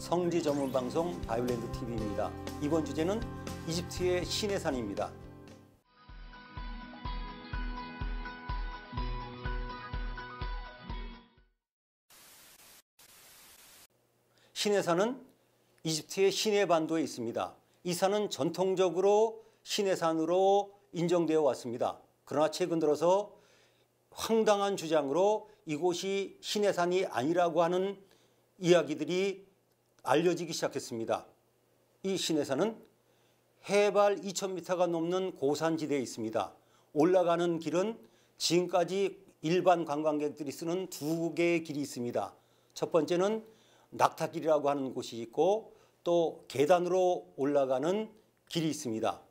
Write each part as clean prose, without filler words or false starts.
성지 전문 방송 바이블랜드 TV입니다. 이번 주제는 이집트의 시내산입니다. 시내산은 이집트의 시내 반도에 있습니다. 이 산은 전통적으로 시내산으로 인정되어 왔습니다. 그러나 최근 들어서 황당한 주장으로 이곳이 시내산이 아니라고 하는 이야기들이 알려지기 시작했습니다. 이 시내산은 해발 2000m가 넘는 고산지대에 있습니다. 올라가는 길은 지금까지 일반 관광객들이 쓰는 두 개의 길이 있습니다. 첫 번째는 낙타길이라고 하는 곳이 있고 또 계단으로 올라가는 길이 있습니다.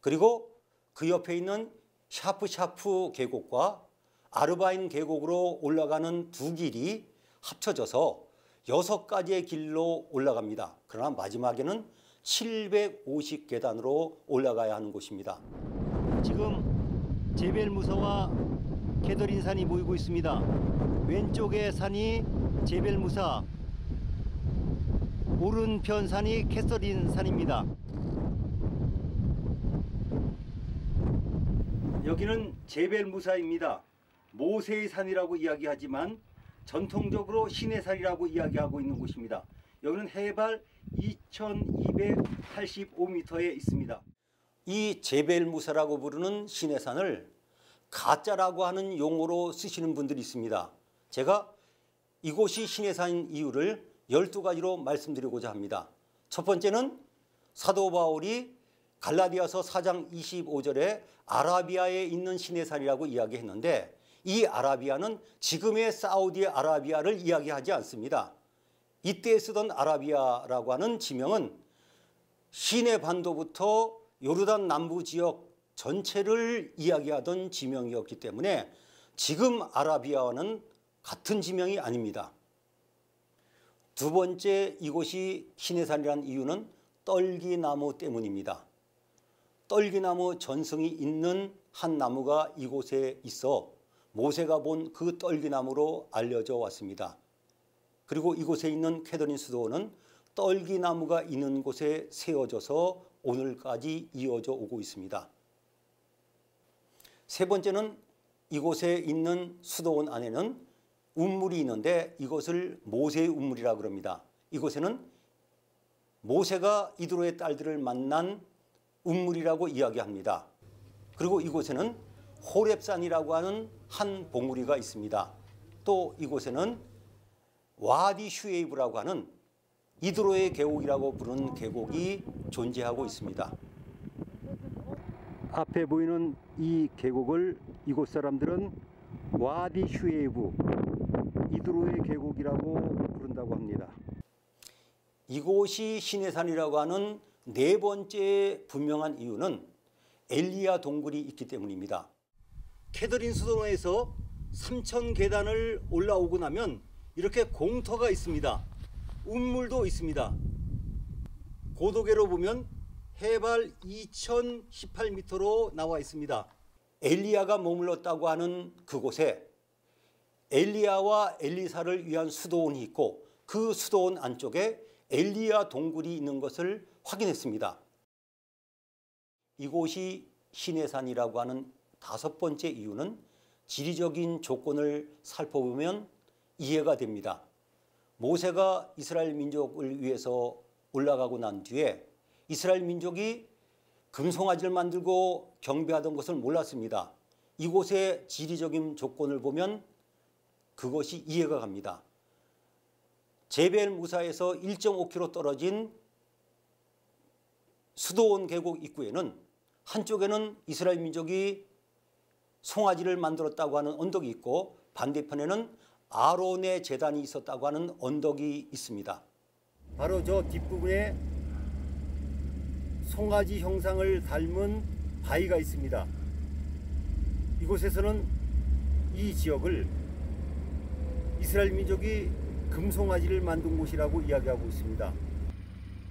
그리고 그 옆에 있는 샤프샤프 계곡과 아르바인 계곡으로 올라가는 두 길이 합쳐져서 6가지의 길로 올라갑니다. 그러나 마지막에는 750계단으로 올라가야 하는 곳입니다. 지금 제벨 무사와 게더린 산이 보이고 있습니다. 왼쪽의 산이 제벨 무사, 오른편 산이 캐서린 산입니다. 여기는 제벨 무사입니다. 모세의 산이라고 이야기하지만 전통적으로 시내산이라고 이야기하고 있는 곳입니다. 여기는 해발 2285m에 있습니다. 이 제벨 무사라고 부르는 시내산을 가짜라고 하는 용어로 쓰시는 분들이 있습니다. 제가 이곳이 시내산인 이유를 12가지로 말씀드리고자 합니다. 첫 번째는 사도 바울이 갈라디아서 4장 25절에 아라비아에 있는 시내산이라고 이야기했는데 이 아라비아는 지금의 사우디아라비아를 이야기하지 않습니다. 이때 쓰던 아라비아라고 하는 지명은 시내 반도부터 요르단 남부 지역 전체를 이야기하던 지명이었기 때문에 지금 아라비아와는 같은 지명이 아닙니다. 두 번째, 이곳이 시내산이라는 이유는 떨기나무 때문입니다. 떨기나무 전승이 있는 한 나무가 이곳에 있어 모세가 본 그 떨기나무로 알려져 왔습니다. 그리고 이곳에 있는 캐더린 수도원은 떨기나무가 있는 곳에 세워져서 오늘까지 이어져 오고 있습니다. 세 번째는 이곳에 있는 수도원 안에는 운물이 있는데 이것을 모세의 운물이라고 합니다. 이곳에는 모세가 이드로의 딸들을 만난 운물이라고 이야기합니다. 그리고 이곳에는 호렙산이라고 하는 한 봉우리가 있습니다. 또 이곳에는 와디 슈에이브라고 하는 이드로의 계곡이라고 부르는 계곡이 존재하고 있습니다. 앞에 보이는 이 계곡을 이곳 사람들은 와디 슈에이브, 이드로의 계곡이라고 부른다고 합니다. 이곳이 시내산이라고 하는 네 번째 분명한 이유는 엘리야 동굴이 있기 때문입니다. 캐더린 수도원에서 3000계단을 올라오고 나면 이렇게 공터가 있습니다. 운물도 있습니다. 고도계로 보면 해발 2018m로 나와 있습니다. 엘리야가 머물렀다고 하는 그곳에 엘리야와 엘리사를 위한 수도원이 있고 그 수도원 안쪽에 엘리야 동굴이 있는 것을 확인했습니다. 이곳이 시내산이라고 하는 다섯 번째 이유는 지리적인 조건을 살펴보면 이해가 됩니다. 모세가 이스라엘 민족을 위해서 올라가고 난 뒤에 이스라엘 민족이 금송아지를 만들고 경배하던 것을 몰랐습니다. 이곳의 지리적인 조건을 보면 그것이 이해가 갑니다. 제벨 무사에서 1.5km 떨어진 수도원 계곡 입구에는 한쪽에는 이스라엘 민족이 송아지를 만들었다고 하는 언덕이 있고 반대편에는 아론의 제단이 있었다고 하는 언덕이 있습니다. 바로 저 뒷부분에 송아지 형상을 닮은 바위가 있습니다. 이곳에서는 이 지역을 이스라엘 민족이 금송아지를 만든 곳이라고 이야기하고 있습니다.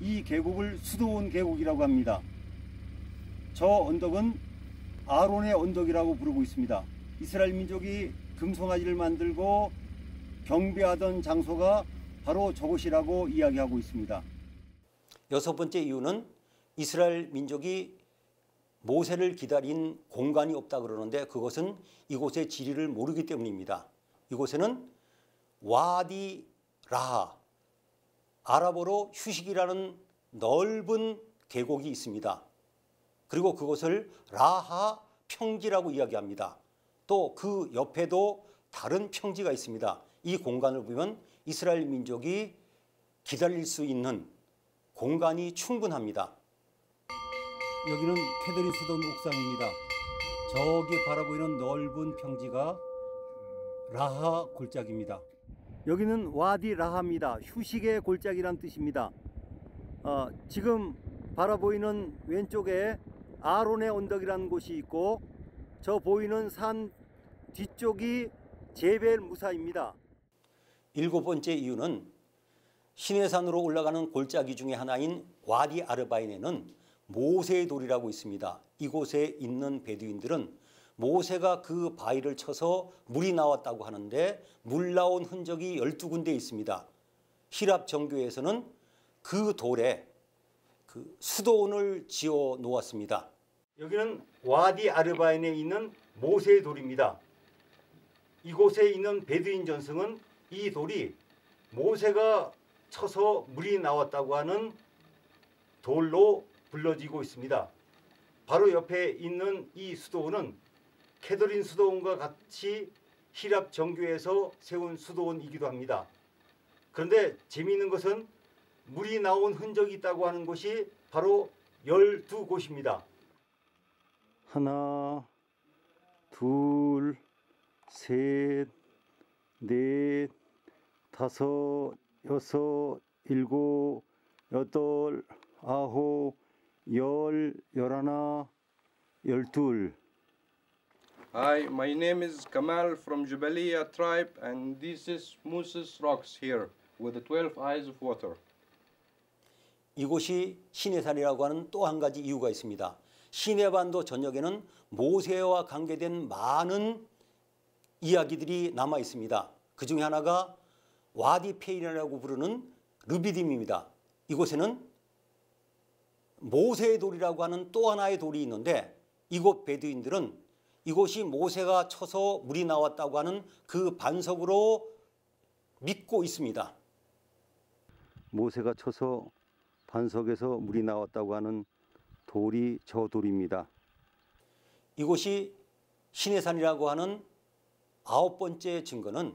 이 계곡을 수도원 계곡이라고 합니다. 저 언덕은 아론의 언덕이라고 부르고 있습니다. 이스라엘 민족이 금송아지를 만들고 경배하던 장소가 바로 저곳이라고 이야기하고 있습니다. 여섯 번째 이유는 이스라엘 민족이 모세를 기다린 공간이 없다 그러는데 그것은 이곳의 지리를 모르기 때문입니다. 이곳에는 와디 라하, 아랍어로 휴식이라는 넓은 계곡이 있습니다. 그리고 그것을 라하 평지라고 이야기합니다. 또 그 옆에도 다른 평지가 있습니다. 이 공간을 보면 이스라엘 민족이 기다릴 수 있는 공간이 충분합니다. 여기는 캐더린 수도 옥상입니다. 저기 바라보이는 넓은 평지가 라하 골짜기입니다. 여기는 와디 라하입니다. 휴식의 골짜기란 뜻입니다. 지금 바라보이는 왼쪽에 아론의 언덕이라는 곳이 있고 저 보이는 산 뒤쪽이 제벨 무사입니다. 일곱 번째 이유는 시내산으로 올라가는 골짜기 중에 하나인 와디 아르바인에는 모세의 돌이라고 있습니다. 이곳에 있는 베두인들은 모세가 그 바위를 쳐서 물이 나왔다고 하는데 물 나온 흔적이 12군데 있습니다. 히랍 정교에서는 그 돌에 그 수도원을 지어 놓았습니다. 여기는 와디 아르바인에 있는 모세의 돌입니다. 이곳에 있는 베두인 전승은 이 돌이 모세가 쳐서 물이 나왔다고 하는 돌로 불려지고 있습니다. 바로 옆에 있는 이 수도원은 캐더린 수도원과 같이 히랍 정교에서 세운 수도원이기도 합니다. 그런데 재미있는 것은 물이 나온 흔적이 있다고 하는 곳이 바로 12곳입니다. 하나, 둘, 셋, 넷, 다섯, 여섯, 일곱, 여덟, 아홉, 열, 열하나, 열둘. Hi, my name is Kamal from Jubalia tribe, and this is Moses Rocks here with the 12 eyes of water. 이곳이 시내산이라고 하는 또 한 가지 이유가 있습니다. 시내반도 전역에는 모세와 관계된 많은 이야기들이 남아 있습니다. 그 중에 하나가 와디 페인이라고 부르는 르비딤입니다. 이곳에는 모세의 돌이라고 하는 또 하나의 돌이 있는데 이곳 베두인들은 이곳이 모세가 쳐서 물이 나왔다고 하는 그 반석으로 믿고 있습니다. 모세가 쳐서 반석에서 물이 나왔다고 하는 돌이 저 돌입니다. 이곳이 시내산이라고 하는 아홉 번째 증거는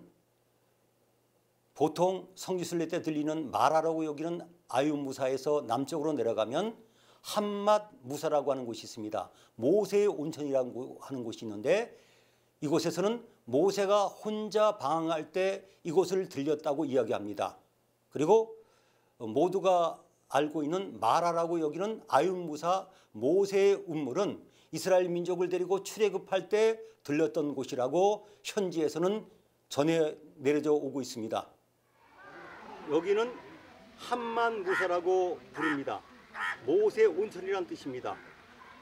보통 성지순례 때 들리는 마라라고 여기는 아윤무사에서 남쪽으로 내려가면 함맛 무사라고 하는 곳이 있습니다. 모세의 온천이라고 하는 곳이 있는데 이곳에서는 모세가 혼자 방황할 때 이곳을 들렸다고 이야기합니다. 그리고 모두가 알고 있는 마라라고 여기는 아윤무사 모세의 운물은 이스라엘 민족을 데리고 출애굽할 때 들렸던 곳이라고 현지에서는 전해 내려져 오고 있습니다. 여기는 함만 무사라고 부릅니다. 모세 온천이란 뜻입니다.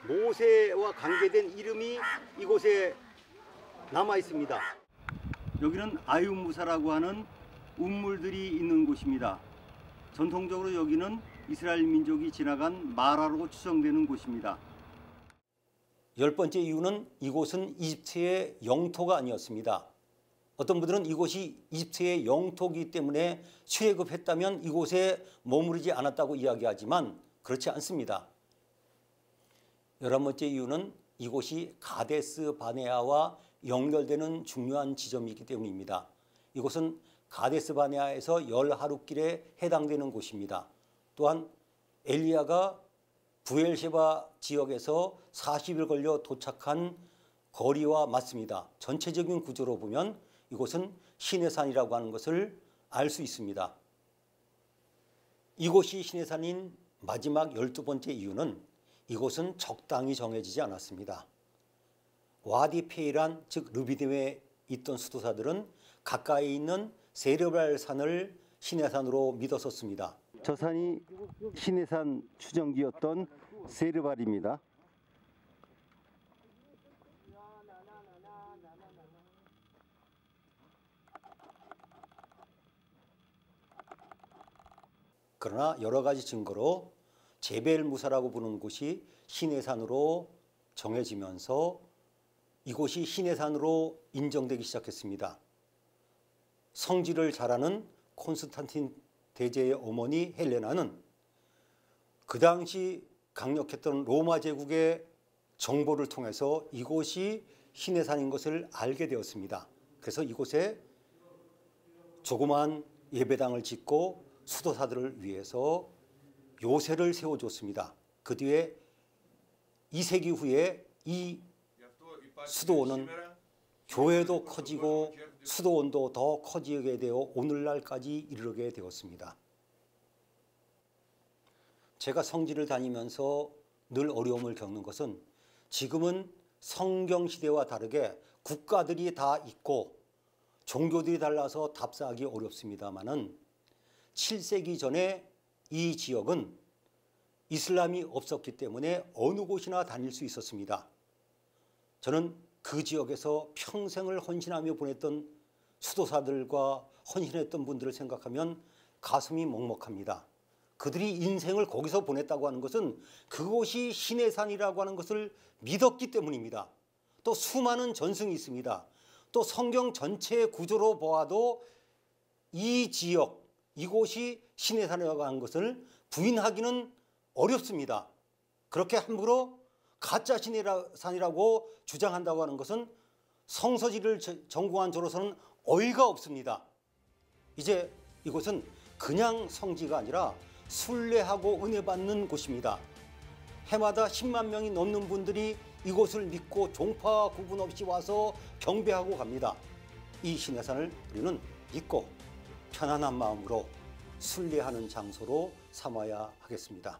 모세와 관계된 이름이 이곳에 남아 있습니다. 여기는 아윤무사라고 하는 운물들이 있는 곳입니다. 전통적으로 여기는 이스라엘 민족이 지나간 마라로 추정되는 곳입니다. 열 번째 이유는 이곳은 이집트의 영토가 아니었습니다. 어떤 분들은 이곳이 이집트의 영토이기 때문에 출애굽했다면 이곳에 머무르지 않았다고 이야기하지만 그렇지 않습니다. 11번째 이유는 이곳이 가데스 바네아와 연결되는 중요한 지점이기 때문입니다. 이곳은 가데스 바네아에서 열 하루길에 해당되는 곳입니다. 또한 엘리야가 부엘셰바 지역에서 40일 걸려 도착한 거리와 맞습니다. 전체적인 구조로 보면 이곳은 시내산이라고 하는 것을 알 수 있습니다. 이곳이 시내산인 마지막 12번째 이유는 이곳은 적당히 정해지지 않았습니다. 와디 페이란 즉 르비딤에 있던 수도사들은 가까이 있는 세르발 산을 시내산으로 믿었었습니다. 저 산이 시내산 추정기였던 세르발입니다. 그러나 여러 가지 증거로 제벨무사라고 부르는 곳이 신의 산으로 정해지면서 이곳이 신의 산으로 인정되기 시작했습니다. 성지를 잘하는 콘스탄틴 대제의 어머니 헬레나는 그 당시 강력했던 로마 제국의 정보를 통해서 이곳이 신의 산인 것을 알게 되었습니다. 그래서 이곳에 조그마한 예배당을 짓고 수도사들을 위해서 요새를 세워줬습니다. 그 뒤에 2세기 후에 이 수도원은 교회도 커지고 수도원도 더 커지게 되어 오늘날까지 이르게 되었습니다. 제가 성지를 다니면서 늘 어려움을 겪는 것은 지금은 성경 시대와 다르게 국가들이 다 있고 종교들이 달라서 답사하기 어렵습니다마는 7세기 전에 이 지역은 이슬람이 없었기 때문에 어느 곳이나 다닐 수 있었습니다. 저는 그 지역에서 평생을 헌신하며 보냈던 수도사들과 헌신했던 분들을 생각하면 가슴이 먹먹합니다. 그들이 인생을 거기서 보냈다고 하는 것은 그곳이 신의 산이라고 하는 것을 믿었기 때문입니다. 또 수많은 전승이 있습니다. 또 성경 전체의 구조로 보아도 이 지역, 이곳이 신의 산이라고 하는 것을 부인하기는 어렵습니다. 그렇게 함부로 가짜 신의 산이라고 주장한다고 하는 것은 성서지를 전공한 저로서는 어이가 없습니다. 이제 이곳은 그냥 성지가 아니라 순례하고 은혜 받는 곳입니다. 해마다 10만 명이 넘는 분들이 이곳을 믿고 종파 구분 없이 와서 경배하고 갑니다. 이 신의 산을 우리는 믿고 편안한 마음으로 순례하는 장소로 삼아야 하겠습니다.